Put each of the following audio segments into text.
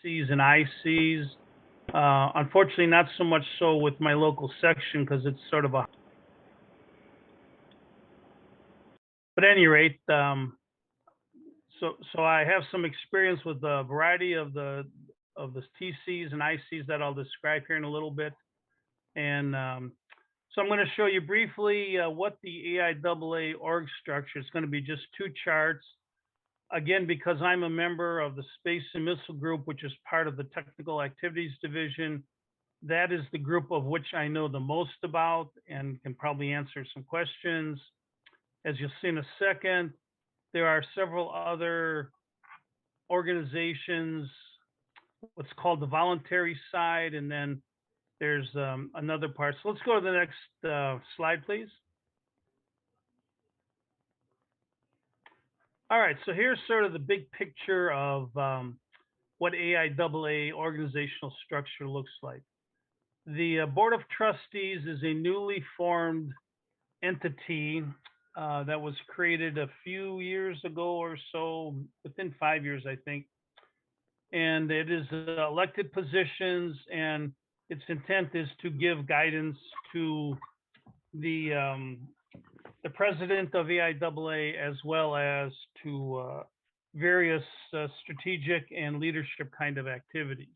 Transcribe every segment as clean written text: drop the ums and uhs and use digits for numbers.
TCs and ICs. Unfortunately, not so much so with my local section because it's sort of a. But at any rate, so I have some experience with a variety of the TCs and ICs that I'll describe here in a little bit, and so I'm going to show you briefly what the AIAA org structure is going to be. Just two charts. Again, because I'm a member of the Space and Missile Group, which is part of the Technical Activities Division, that is the group of which I know the most about and can probably answer some questions. As you'll see in a second, there are several other organizations, what's called the voluntary side, and then there's another part. So let's go to the next slide, please. All right, so here's sort of the big picture of what AIAA organizational structure looks like. The Board of Trustees is a newly formed entity that was created a few years ago or so, within 5 years, I think. And it is elected positions, and its intent is to give guidance to the president of AIAA as well as to various strategic and leadership kind of activities.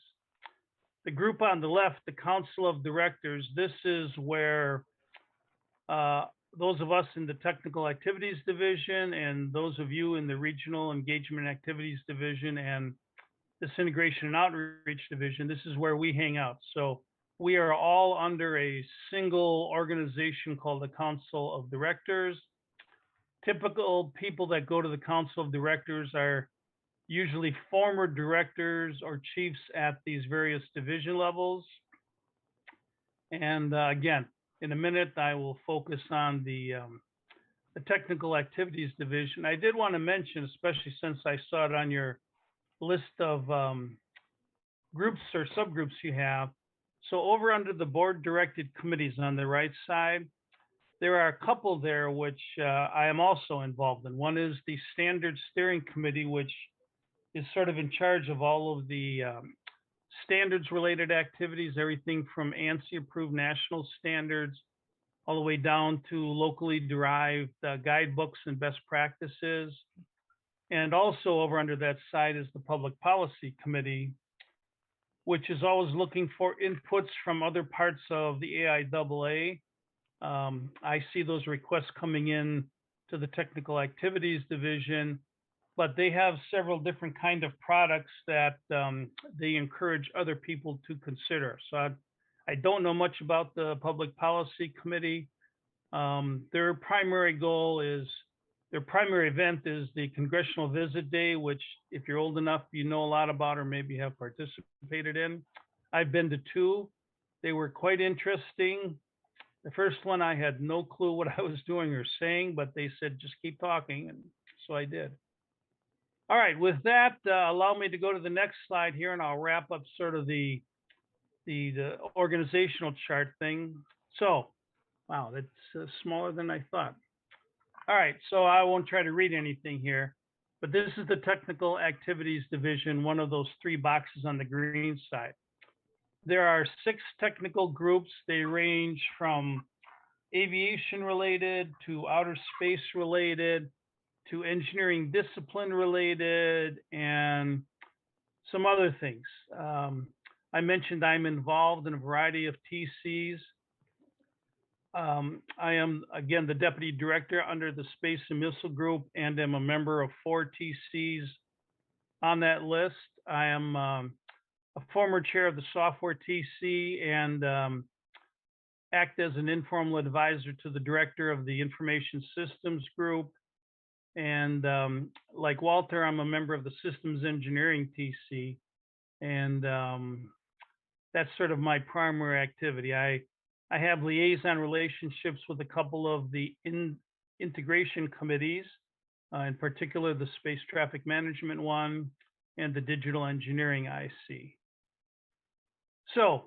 The group on the left, the Council of Directors, this is where those of us in the Technical Activities Division and those of you in the Regional Engagement Activities Division and Disintegration and Outreach Division, this is where we hang out. So we are all under a single organization called the Council of Directors. Typical people that go to the Council of Directors are usually former directors or chiefs at these various division levels. And again, in a minute, I will focus on the Technical Activities Division. I did want to mention, especially since I saw it on your list of groups or subgroups you have. So over under the board directed committees on the right side, there are a couple there which I am also involved in. One is the Standard Steering Committee, which is sort of in charge of all of the standards related activities, everything from ANSI approved national standards all the way down to locally derived guidebooks and best practices. And also over under that side is the Public Policy Committee, which is always looking for inputs from other parts of the AIAA. I see those requests coming in to the Technical Activities Division, but they have several different kind of products that they encourage other people to consider. So I don't know much about the Public Policy Committee. Their primary event is the Congressional Visit Day, which if you're old enough, you know a lot about or maybe have participated in. I've been to two. They were quite interesting. The first one, I had no clue what I was doing or saying, but they said, just keep talking. And so I did. All right, with that, allow me to go to the next slide here, and I'll wrap up sort of the organizational chart thing. So, wow, that's smaller than I thought. All right, so I won't try to read anything here, but this is the Technical Activities Division, one of those three boxes on the green side. There are 6 technical groups. They range from aviation related to outer space related to engineering discipline related and some other things. I mentioned I'm involved in a variety of TCs. I am, again, the Deputy Director under the Space and Missile Group and am a member of 4 TCs on that list. I am a former chair of the Software TC and act as an informal advisor to the Director of the Information Systems Group. And like Walter, I'm a member of the Systems Engineering TC. And that's sort of my primary activity. I have liaison relationships with a couple of the integration committees, in particular the Space Traffic Management one and the Digital Engineering IC. So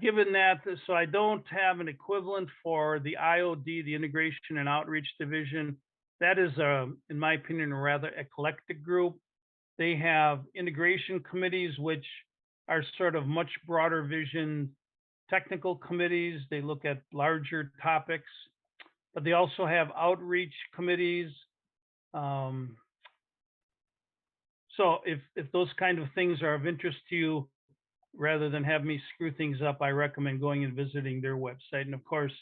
given that, so I don't have an equivalent for the IOD, the Integration and Outreach Division. That is, in my opinion, a rather eclectic group. They have integration committees, which are sort of much broader vision technical committees. They look at larger topics, but they also have outreach committees. Um, so if those kind of things are of interest to you, rather than have me screw things up, I recommend going and visiting their website. And of course,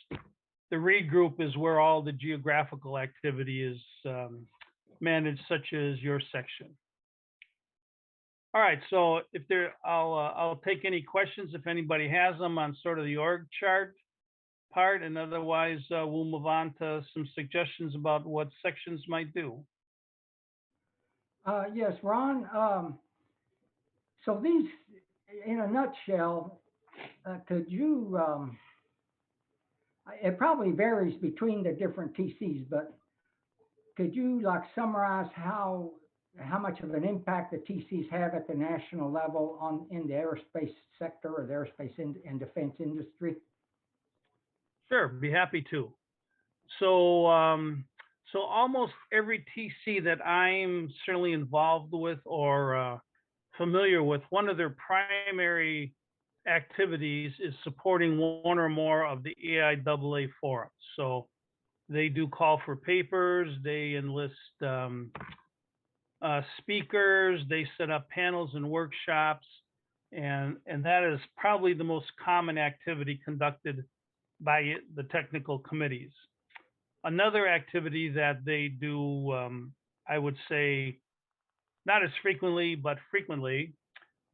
the READ group is where all the geographical activity is managed, such as your section. All right, so if there, I'll take any questions if anybody has them on sort of the org chart part, and otherwise we'll move on to some suggestions about what sections might do. Yes, Ron. So these, in a nutshell, could you? It probably varies between the different TCs, but could you like summarize how much of an impact the TCs have at the national level on in the aerospace sector or the aerospace and defense industry? Sure, be happy to. So, so almost every TC that I'm certainly involved with or familiar with, one of their primary activities is supporting one or more of the AIAA forums. So they do call for papers, they enlist speakers, they set up panels and workshops, and that is probably the most common activity conducted by the technical committees. Another activity that they do, I would say, not as frequently, but frequently,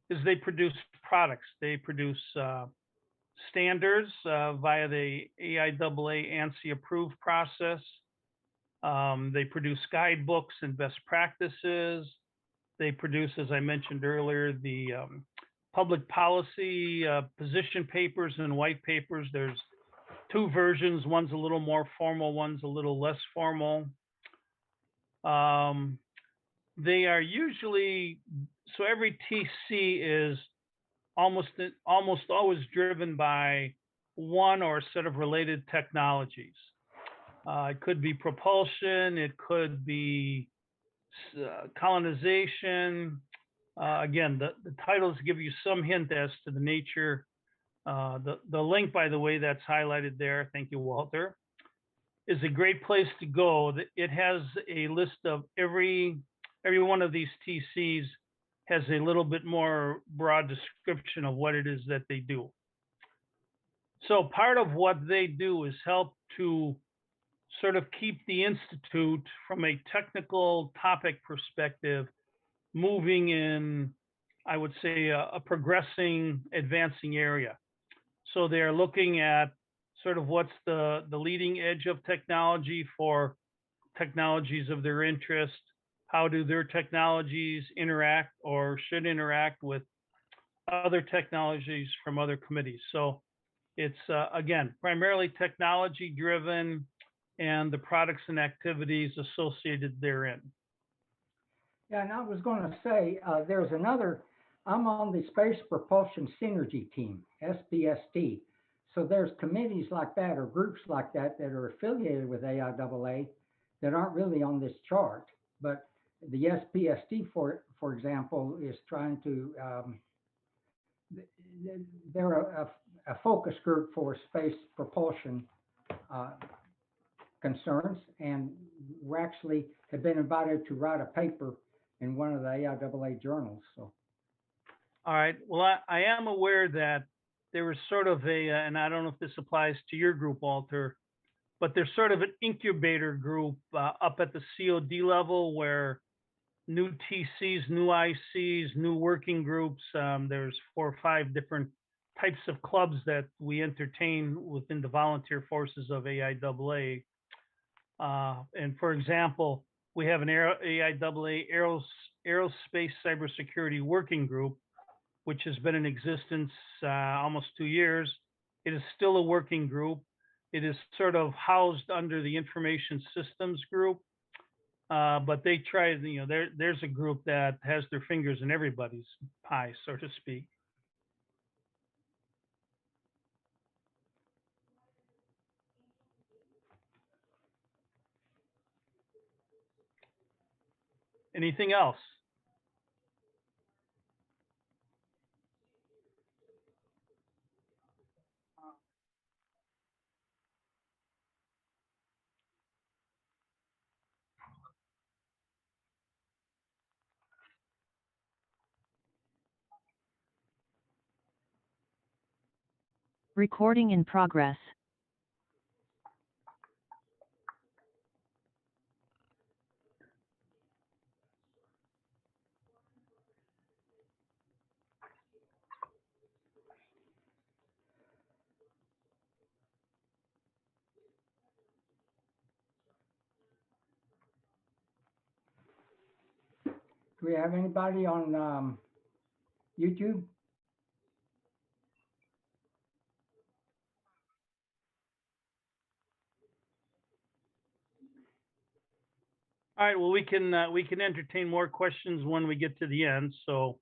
is they produce products. They produce standards via the AIAA ANSI approved process. They produce guidebooks and best practices. They produce, as I mentioned earlier, the public policy position papers and white papers. There's two versions. One's a little more formal, one's a little less formal. Um, they are usually, so every TC is almost almost always driven by one or a set of related technologies. It could be propulsion, it could be colonization. Again, the titles give you some hint as to the nature. The link, by the way, that's highlighted there, thank you, Walter, is a great place to go. It has a list of every one of these TCs has a little bit more broad description of what it is that they do. So part of what they do is help to sort of keep the institute from a technical topic perspective moving in, I would say, a progressing, advancing area. So they're looking at sort of what's the leading edge of technology for technologies of their interest. How do their technologies interact or should interact with other technologies from other committees? So it's, again, primarily technology driven and the products and activities associated therein. Yeah, and I was going to say there's another. I'm on the Space Propulsion Synergy Team, SPST. So there's committees like that or groups like that that are affiliated with AIAA that aren't really on this chart. But the SPST, for example, is trying to. They're a focus group for space propulsion uh, concerns, and we actually have been invited to write a paper in one of the AIAA journals. So, All right. Well, I am aware that there was sort of a, and I don't know if this applies to your group, Walter, but there's sort of an incubator group up at the COD level where new TCs, new ICs, new working groups. There's 4 or 5 different types of clubs that we entertain within the volunteer forces of AIAA. And for example, we have an AIAA Aerospace Cybersecurity Working Group, which has been in existence almost 2 years. It is still a working group. It is sort of housed under the Information Systems Group, but they try, there's a group that has their fingers in everybody's pie, so to speak. Anything else? Recording in progress. Do we have anybody on YouTube? All right, well, we can entertain more questions when we get to the end. So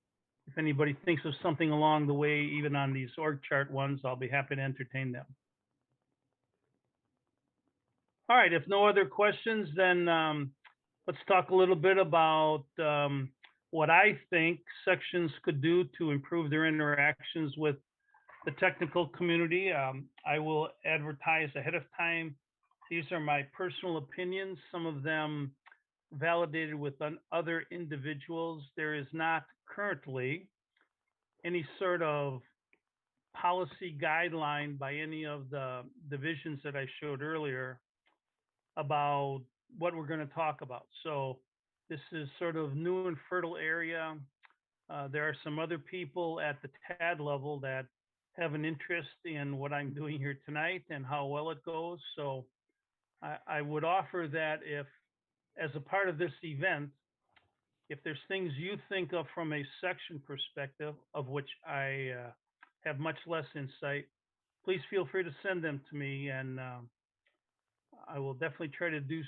if anybody thinks of something along the way, even on these org chart ones, I'll be happy to entertain them. All right, if no other questions, then let's talk a little bit about what I think sections could do to improve their interactions with the technical community. I will advertise ahead of time. These are my personal opinions, some of them validated with other individuals. There is not currently any sort of policy guideline by any of the divisions that I showed earlier about what we're going to talk about. So this is sort of new and fertile area. There are some other people at the TAD level that have an interest in what I'm doing here tonight and how well it goes. So I would offer that if, as a part of this event, if there's things you think of from a section perspective, of which I have much less insight, please feel free to send them to me, and I will definitely try to do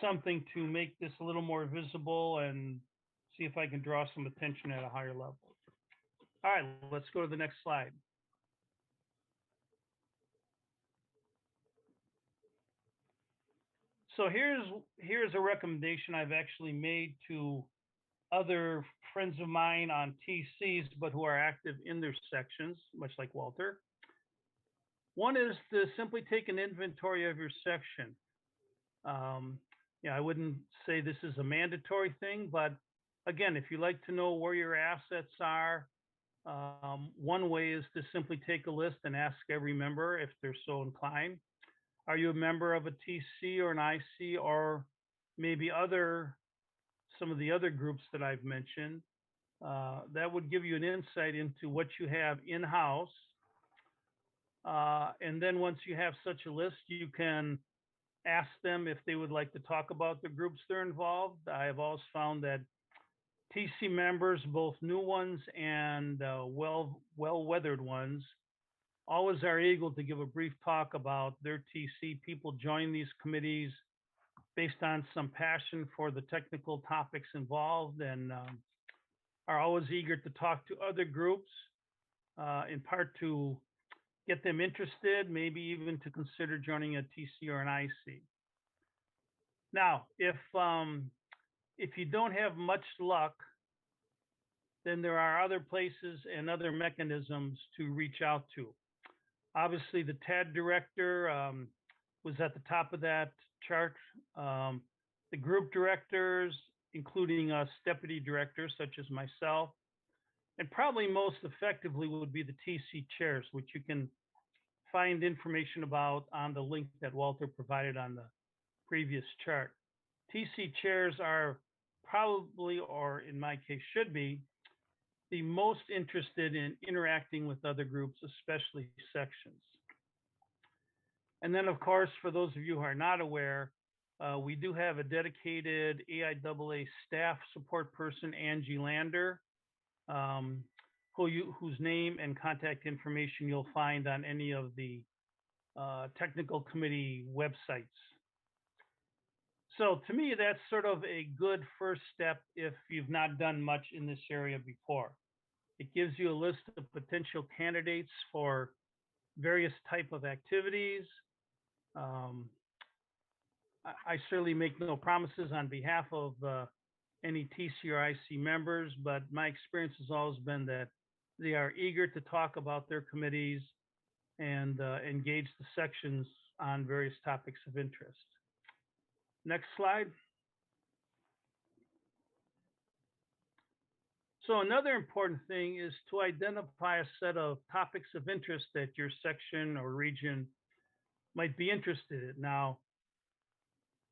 something to make this a little more visible and see if I can draw some attention at a higher level. All right, let's go to the next slide. So here's a recommendation I've actually made to other friends of mine on TCs, but who are active in their sections, much like Walter. One is to simply take an inventory of your section. I wouldn't say this is a mandatory thing, but again, if you like to know where your assets are, one way is to simply take a list and ask every member if they're so inclined. Are you a member of a TC or an IC, or maybe some of the other groups that I've mentioned? That would give you an insight into what you have in-house. And then once you have such a list, you can ask them if they would like to talk about the groups they're involved. I have always found that TC members, both new ones and well-weathered ones, always are able to give a brief talk about their TC. People join these committees based on some passion for the technical topics involved, and are always eager to talk to other groups, in part to get them interested, maybe even to consider joining a TC or an IC. Now, if you don't have much luck, then there are other places and other mechanisms to reach out to. Obviously, the TAD director was at the top of that chart. The group directors, including us deputy directors such as myself, and probably most effectively would be the TC chairs, which you can find information about on the link that Walter provided on the previous chart. TC chairs are probably, or in my case should be, the most interested in interacting with other groups, especially sections. And then, of course, for those of you who are not aware, we do have a dedicated AIAA staff support person, Angie Lander, whose name and contact information you'll find on any of the technical committee websites. So to me, that's sort of a good first step if you've not done much in this area before. It gives you a list of potential candidates for various type of activities. I certainly make no promises on behalf of any TC or IC members, but my experience has always been that they are eager to talk about their committees and engage the sections on various topics of interest. Next slide. So another important thing is to identify a set of topics of interest that your section or region might be interested in. Now,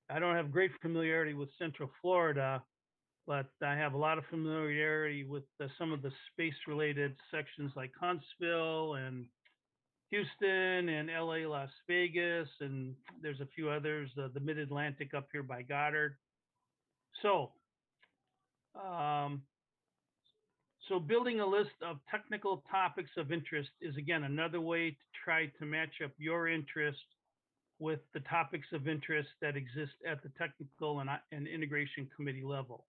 I don't have great familiarity with Central Florida, but I have a lot of familiarity with some of the space-related sections like Huntsville and Houston and LA, Las Vegas, and there's a few others, the Mid-Atlantic up here by Goddard. So, um, so building a list of technical topics of interest is again another way to try to match up your interest with the topics of interest that exist at the technical and integration committee level.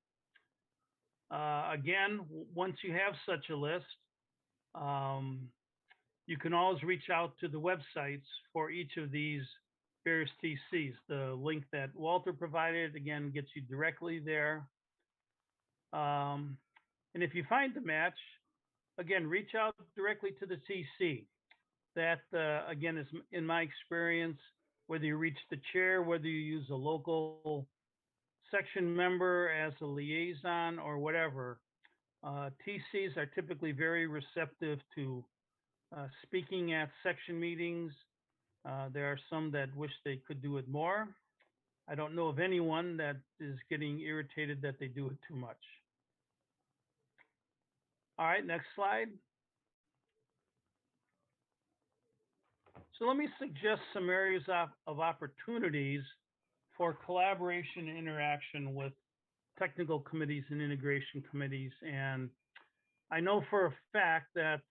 Again, once you have such a list, um, you can always reach out to the websites for each of these various TCs. The link that Walter provided, again, gets you directly there. Um, and if you find the match, again, reach out directly to the TC. That, again, is in my experience, whether you reach the chair, whether you use a local section member as a liaison or whatever, TCs are typically very receptive to speaking at section meetings. There are some that wish they could do it more. I don't know of anyone that is getting irritated that they do it too much. All right, next slide. So let me suggest some areas of opportunities for collaboration and interaction with technical committees and integration committees. And I know for a fact that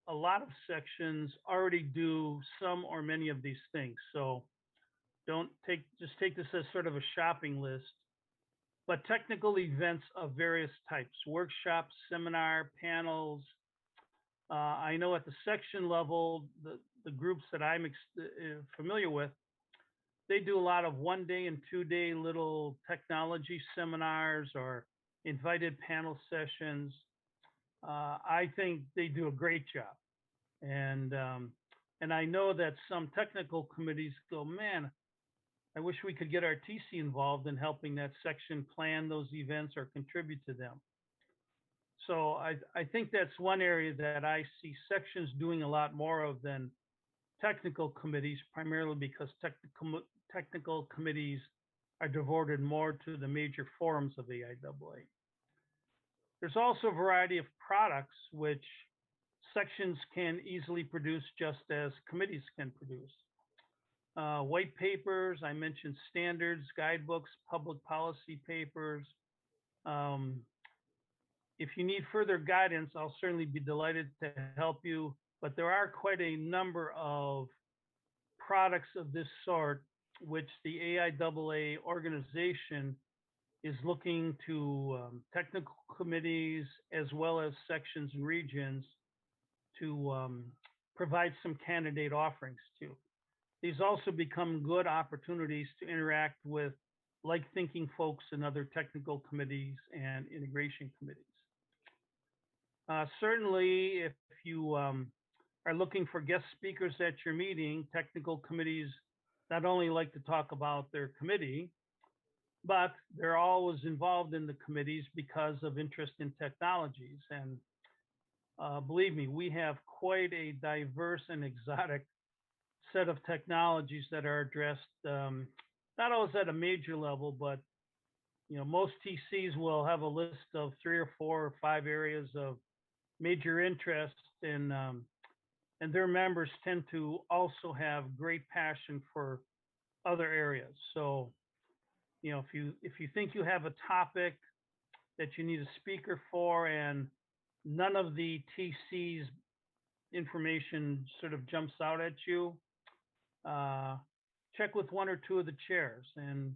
a lot of sections already do some or many of these things. So don't just take this as sort of a shopping list, but technical events of various types, workshops, seminar, panels. I know at the section level, the groups that I'm familiar with, they do a lot of 1 day and 2 day little technology seminars or invited panel sessions. I think they do a great job. And I know that some technical committees go, man, I wish we could get our TC involved in helping that section plan those events or contribute to them. So I think that's one area that I see sections doing a lot more of than technical committees, primarily because technical committees are devoted more to the major forums of AIAA. There's also a variety of products which sections can easily produce just as committees can produce. White papers, I mentioned standards, guidebooks, public policy papers. Um, if you need further guidance, I'll certainly be delighted to help you, but there are quite a number of products of this sort which the AIAA organization is looking to technical committees as well as sections and regions to provide some candidate offerings to. These also become good opportunities to interact with like-thinking folks in other technical committees and integration committees. Certainly, if you are looking for guest speakers at your meeting, technical committees not only like to talk about their committee, but they're always involved in the committees because of interest in technologies. And believe me, we have quite a diverse and exotic set of technologies that are addressed, not always at a major level, but most TCs will have a list of 3 or 4 or 5 areas of major interest, and their members tend to also have great passion for other areas. So, if you think you have a topic that you need a speaker for, and none of the TC's information sort of jumps out at you, check with 1 or 2 of the chairs, and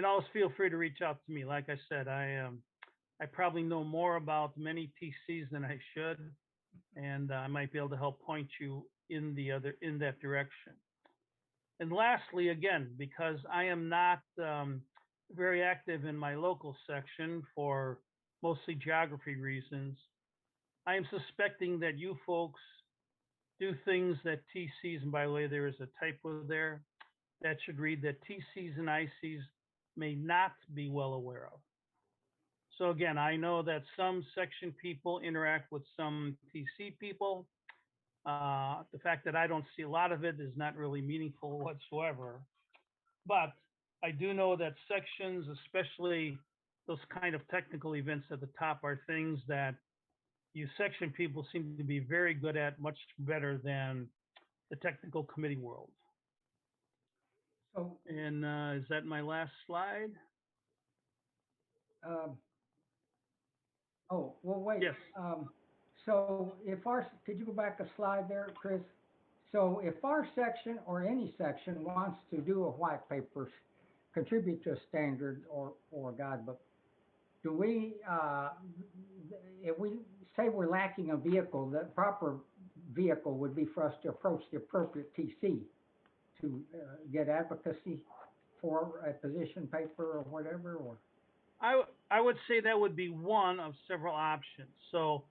always feel free to reach out to me. Like I said, I probably know more about many TCs than I should, and I might be able to help point you in that direction. And lastly, again, because I am not very active in my local section for mostly geography reasons, I am suspecting that you folks do things that TCs, and by the way, there is a typo there, that should read that TCs and ICs may not be well aware of. So again, I know that some section people interact with some TC people. The fact that I don't see a lot of it is not really meaningful whatsoever. But I do know that sections, especially those kind of technical events at the top, are things that you section people seem to be very good at, much better than the technical committee world. So, And is that my last slide? um, oh, well, wait. Yes. So could you go back a slide there, Chris? So if our section or any section wants to do a white paper, contribute to a standard or a guidebook, do we, if we say we're lacking a vehicle, the proper vehicle would be for us to approach the appropriate TC to get advocacy for a position paper or whatever, or? I would say that would be one of several options. So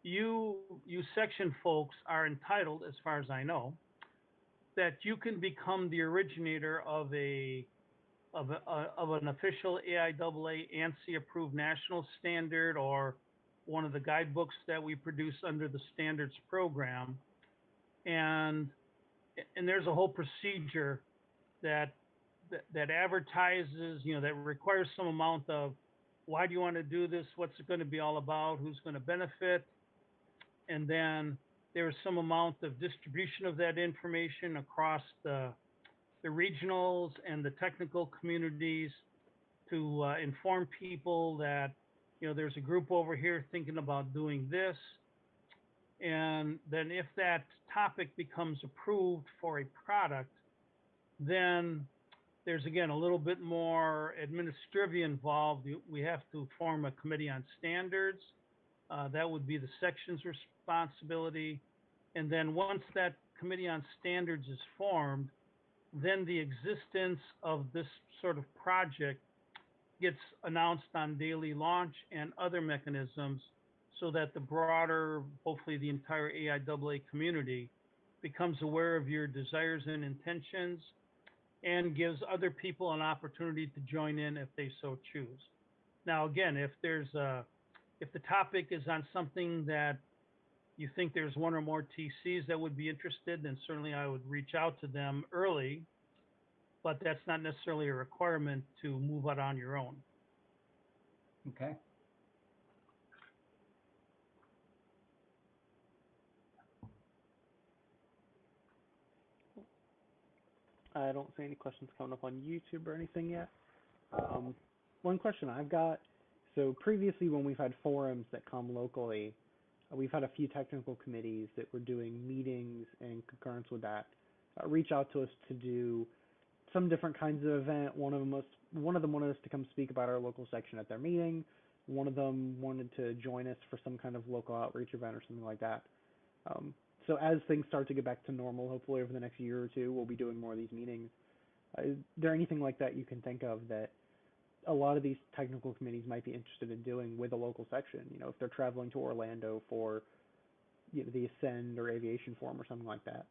you section folks are entitled, as far as I know, that you can become the originator of an official AIAA ANSI approved national standard, or one of the guidebooks that we produce under the standards program. And there's a whole procedure that advertises, that requires some amount of, why do you want to do this? What's it going to be all about? Who's going to benefit? And then there's some amount of distribution of that information across the regionals and the technical communities to inform people that, there's a group over here thinking about doing this. And then if that topic becomes approved for a product, then there's again a little bit more administrivia involved. We have to form a committee on standards. That would be the section's responsibility. And then once that committee on standards is formed, then the existence of this sort of project gets announced on daily launch and other mechanisms, so that the broader, hopefully the entire AIAA community, becomes aware of your desires and intentions, and gives other people an opportunity to join in if they so choose. Now, again, if the topic is on something that you think there's one or more TCs that would be interested, then certainly I would reach out to them early, but that's not necessarily a requirement to move out on your own. Okay. I don't see any questions coming up on YouTube or anything yet. One question I've got, so previously when we've had forums that come locally, we've had a few technical committees that were doing meetings in concurrence with that, reach out to us to do some different kinds of event. One of them wanted us to come speak about our local section at their meeting. One of them wanted to join us for some kind of local outreach event or something like that. So as things start to get back to normal, hopefully over the next year or two, we'll be doing more of these meetings. Is there anything like that you can think of that a lot of these technical committees might be interested in doing with a local section? If they're traveling to Orlando for the Ascend or Aviation Forum or something like that.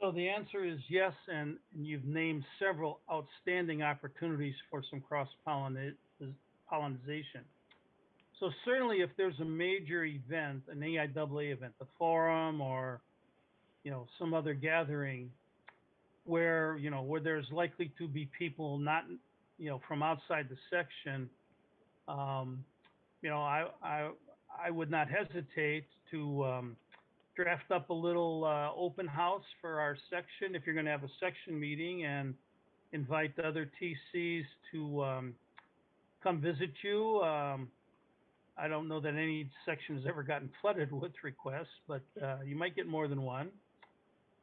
So the answer is yes, and you've named several outstanding opportunities for some cross-pollination. So certainly if there's a major event, an AIAA event, the forum, or, some other gathering where there's likely to be people not, from outside the section, I would not hesitate to draft up a little open house for our section if you're going to have a section meeting, and invite the other TCs to come visit you. I don't know that any section has ever gotten flooded with requests, but you might get more than one.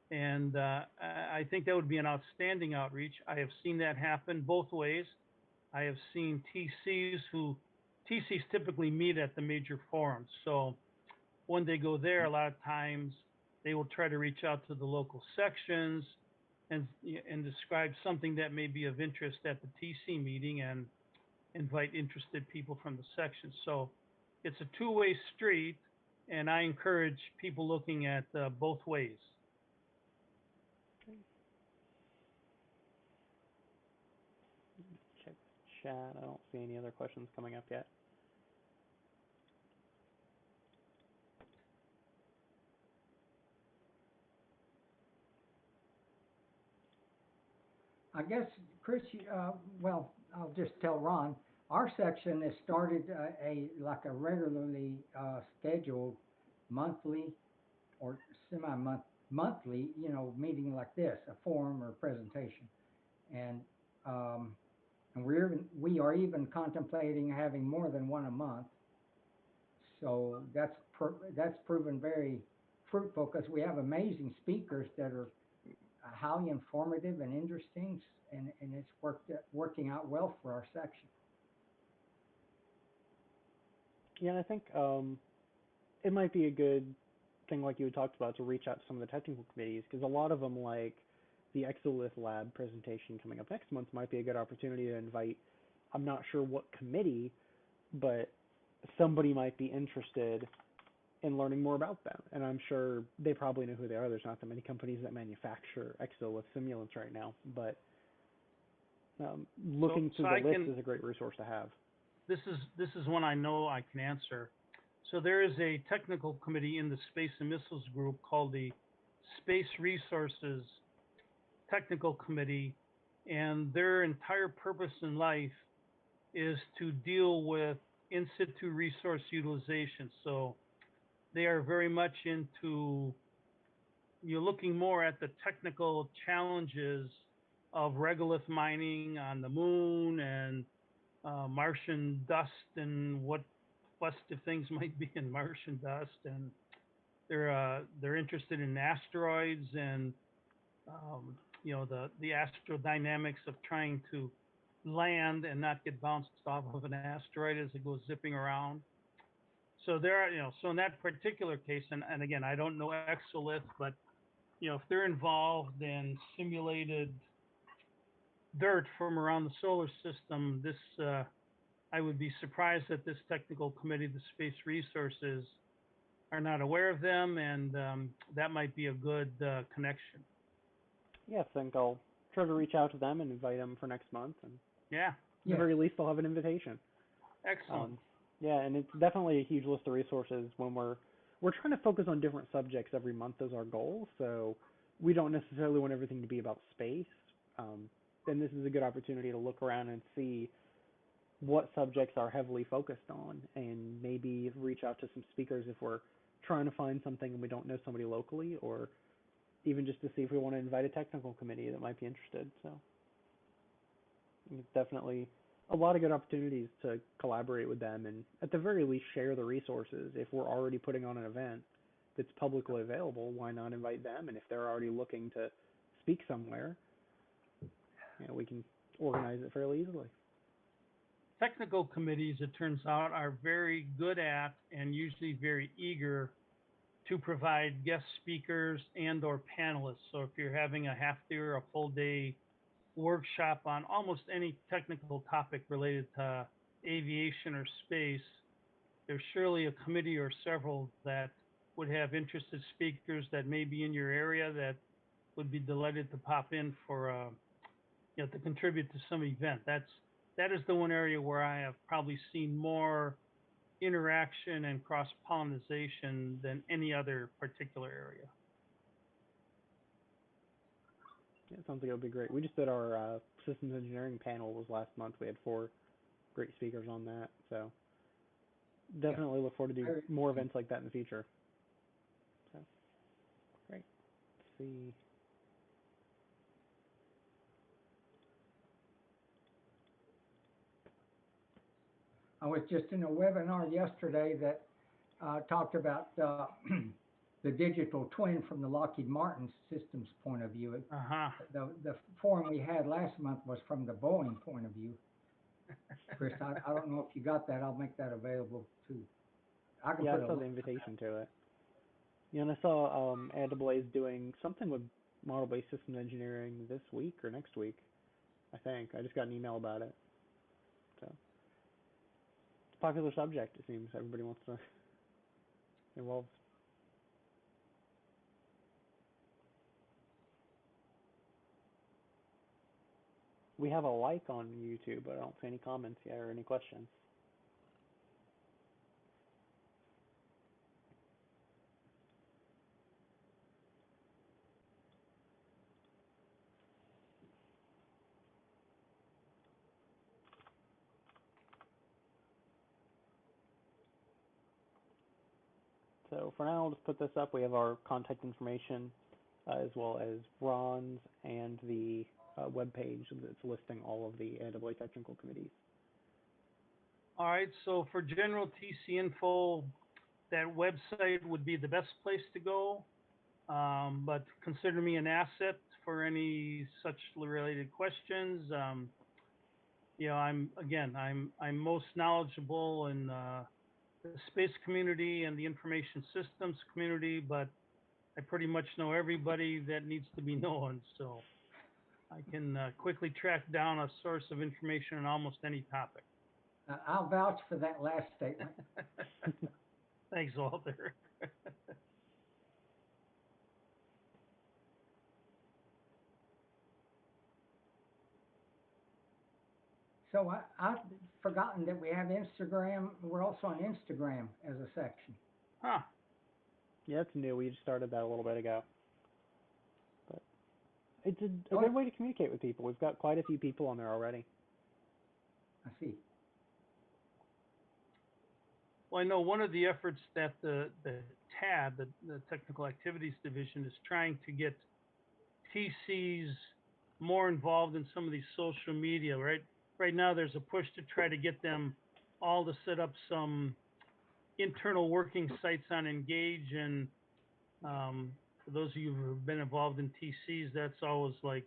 And I think that would be an outstanding outreach. I have seen that happen both ways. I have seen TCs typically meet at the major forums. So when they go there, a lot of times they will try to reach out to the local sections and describe something that may be of interest at the TC meeting, and invite interested people from the section. So it's a two-way street, and I encourage people looking at both ways. Check the chat. I don't see any other questions coming up yet. I guess, Chris, well, I'll just tell Ron, our section has started like a regularly scheduled monthly or monthly, meeting like this, a forum or presentation. And we are even contemplating having more than one a month. So that's proven very fruitful because we have amazing speakers that are highly informative and interesting, and it's working out well for our section. Yeah, and I think it might be a good thing, like you had talked about, to reach out to some of the technical committees, because a lot of them, like the Exolith Lab presentation coming up next month, might be a good opportunity to invite, I'm not sure what committee, but somebody might be interested in learning more about them. And I'm sure they probably know who they are. There's not that many companies that manufacture Exolith simulants right now, but looking through the list is a great resource to have. This is one I know I can answer. So there is a technical committee in the Space and Missiles group called the Space Resources Technical Committee, and their entire purpose in life is to deal with in situ resource utilization. So they are very much into, you're looking more at the technical challenges of regolith mining on the moon and Martian dust and what festive things might be in Martian dust, and they're interested in asteroids and the astrodynamics of trying to land and not get bounced off of an asteroid as it goes zipping around. So there are, so in that particular case, and again, I don't know Exolith, but if they're involved in simulated dirt from around the solar system, this I would be surprised that this technical committee, the Space Resources, are not aware of them, and that might be a good connection. Yes, I think I'll try to reach out to them and invite them for next month, and yeah, at the very least, they'll have an invitation. Excellent. Yeah, and it's definitely a huge list of resources when we're trying to focus on different subjects every month as our goal, so we don't necessarily want everything to be about space. Then this is a good opportunity to look around and see what subjects are heavily focused on, and maybe reach out to some speakers if we're trying to find something and we don't know somebody locally, or even just to see if we want to invite a technical committee that might be interested. So it's definitely a lot of good opportunities to collaborate with them, and at the very least share the resources. If we're already putting on an event that's publicly available, why not invite them? And if they're already looking to speak somewhere, we can organize it fairly easily. Technical committees, it turns out, are very good at and usually very eager to provide guest speakers and or panelists. So if you're having a half day or a full day workshop on almost any technical topic related to aviation or space, there's surely a committee or several that would have interested speakers that may be in your area that would be delighted to pop in for to contribute to some event. That is the one area where I have probably seen more interaction and cross-pollination than any other particular area. Yeah, it sounds like it would be great. We just did our systems engineering panel was last month. We had 4 great speakers on that. So definitely look forward to do more events like that in the future. So great. Let's see. I was just in a webinar yesterday that talked about the digital twin from the Lockheed Martin systems point of view. The forum we had last month was from the Boeing point of view. Chris, I don't know if you got that. I'll make that available too. I saw the invitation to it. Yeah, and I saw AIAA is doing something with model-based systems engineering this week or next week, I think. I just got an email about it. So it's a popular subject, it seems. Everybody wants to involve. We have a like on YouTube, but I don't see any comments yet or any questions. So for now, I'll just put this up. We have our contact information, as well as Ron's and the web page that's listing all of the AIAA technical committees. All right, so for general TC info, that website would be the best place to go. But consider me an asset for any such related questions. You know, I'm most knowledgeable in the space community and the information systems community, but I pretty much know everybody that needs to be known. So I can quickly track down a source of information on almost any topic. I'll vouch for that last statement. Thanks, Walter. So I've forgotten that we have Instagram. We're also on Instagram as a section. Huh. Yeah, it's new. We just started that a little bit ago. But it's a good way to communicate with people. We've got quite a few people on there already. I see. Well, I know one of the efforts that the TAD, the Technical Activities Division, is trying to get TCs more involved in some of these social media, right? Right now, there's a push to try to get them all to set up some internal working sites on Engage. And for those of you who have been involved in TCs, that's always like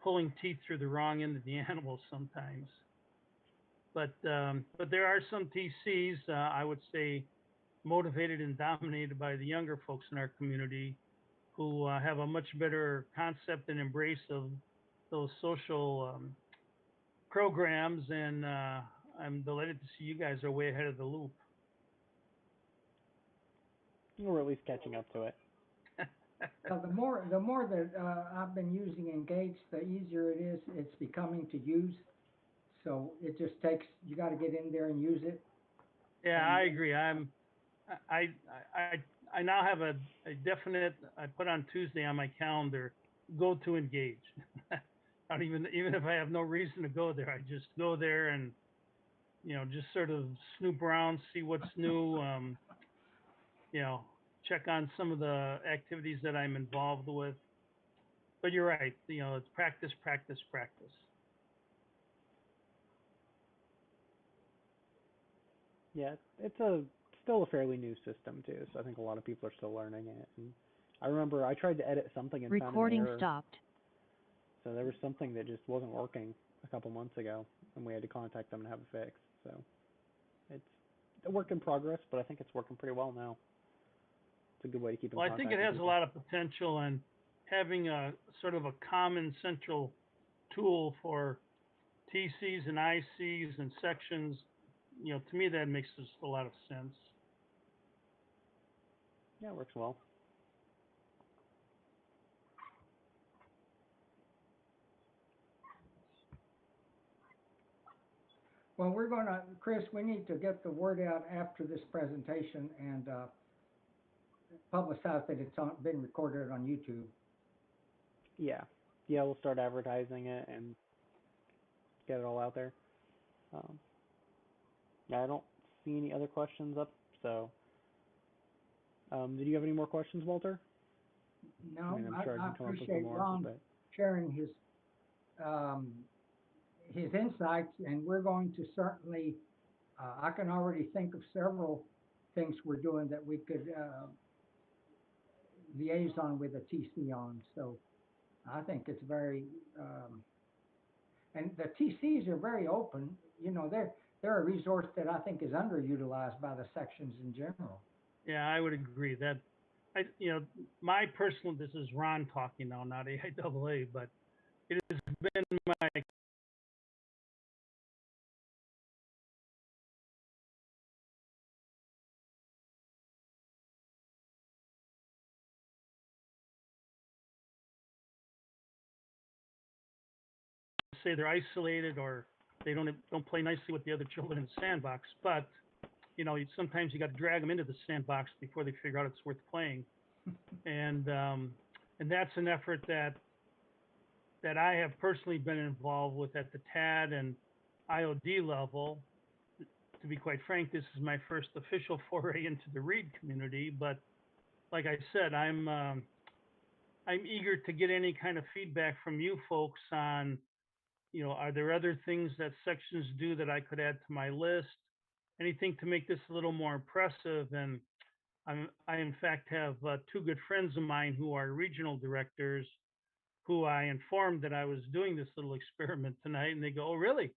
pulling teeth through the wrong end of the animal sometimes. But there are some TCs, I would say, motivated and dominated by the younger folks in our community who have a much better concept and embrace of those social programs. And I'm delighted to see you guys are way ahead of the loop. We're at least catching up to it. The more that I've been using Engage, the easier it is. It's becoming to use. So it just takes, you got to get in there and use it. Yeah, I agree. I now have a definite, I put on Tuesday on my calendar, go to Engage. I don't even if I have no reason to go there, I just go there and, you know, just sort of snoop around, see what's new, you know, check on some of the activities that I'm involved with. But you're right, you know, it's practice, practice, practice. Yeah, it's still a fairly new system too, so I think a lot of people are still learning it. And I remember I tried to edit something and found an Recording error. stopped. So there was something that just wasn't working a couple months ago, and we had to contact them and have it fixed. So it's a work in progress, but I think it's working pretty well now. It's a good way to keep in contact. Well, I think it has a lot of potential, and having a sort of a common central tool for TCs and ICs and sections, you know, to me that makes just a lot of sense. Yeah, it works well. Well, we're going to, Chris, we need to get the word out after this presentation and publicize that it's been recorded on YouTube. Yeah, we'll start advertising it and get it all out there. Yeah, I don't see any other questions up. So, did you have any more questions, Walter? No, I mean, I'm sure I can come up with some appreciate more, Ron but sharing his insights, and we're going to certainly, I can already think of several things we're doing that we could liaison with a TC on. So I think it's very, and the TCs are very open. You know, they're a resource that I think is underutilized by the sections in general. Yeah, I would agree that, you know, my personal, this is Ron talking now, not AIAA, but it has been my say they're isolated or they don't play nicely with the other children in the sandbox. But you know, sometimes you got to drag them into the sandbox before they figure out it's worth playing. And that's an effort that I have personally been involved with at the TAD and IOD level. To be quite frank, this is my first official foray into the READ community. But like I said, I'm eager to get any kind of feedback from you folks on, you know, are there other things that sections do that I could add to my list? Anything to make this a little more impressive. And I in fact have two good friends of mine who are regional directors who I informed that I was doing this little experiment tonight, and they go, "Oh, really?